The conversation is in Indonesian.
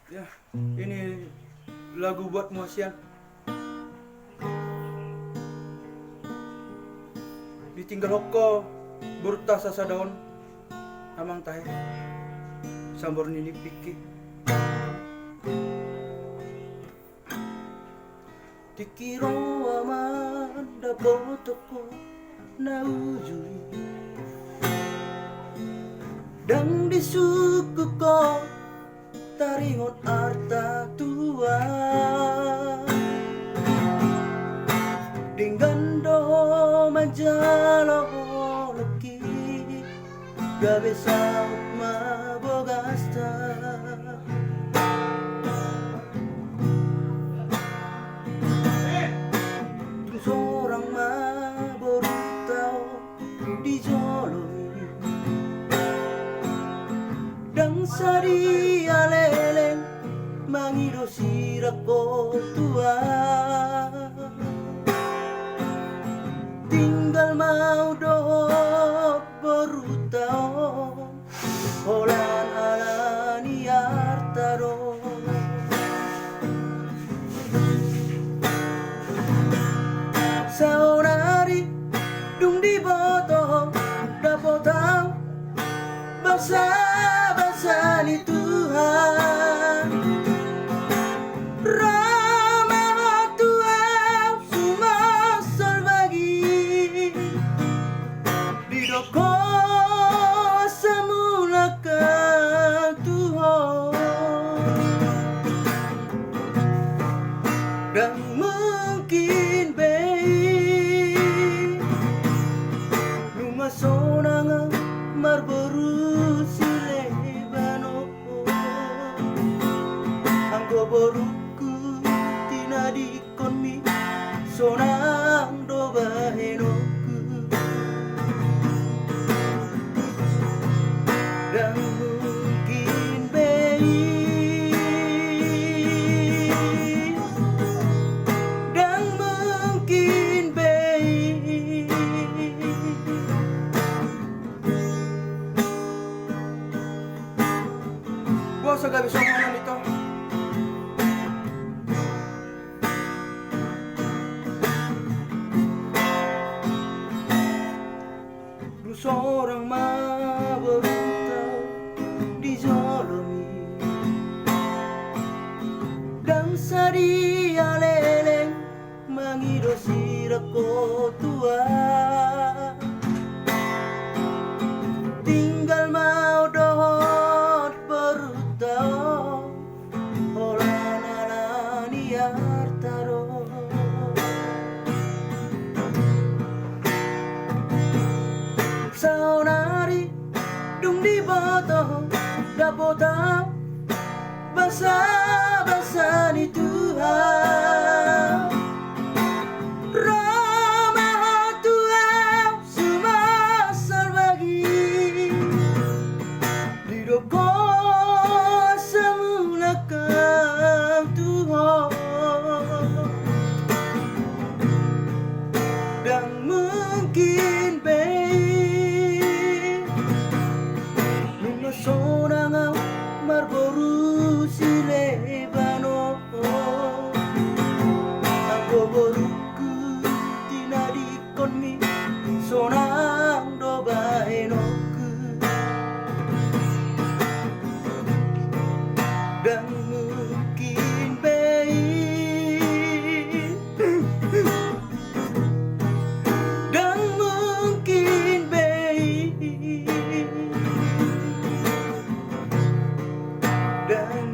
Ya, ini lagu buat Mosian. Ditinggal hoko berta sasa daun amang tahe sambor nini piki tikiro aman da botoko na ujui dan disuku ko taringon arta tua dengan do manjalo leki gabe sauk mabogasta seorang maborutao di jolomi dan sari alelen mangido sirako tua tinggal mau do berutao holan alani artaro saunari dung di boto dapotau bangsa ni Tuhan ramah Tuhan semua berbagi didoko semula ke Tuhan dan mungkin baik numa sonanga marboru silebano anggo boruku tina dikonmi sonang do bahenoku dan mungkin baik dan mungkin baik gua sagad bisa ngomong itu lu seorang maberutau di jolomi dan sari aleleng mangido sirako tua tinggal mau dohot berutau holan alani artaro saunari dung di boto dapotau bangsa ni Tuhan ramah Tuhan semua berbagi didoko semula ke Tuhan dan mungkin baik nuna sonanga marboru silebano anggo boruku tina dikonmi sonang do bahenoku dan mungkin baik dan mungkin baik dan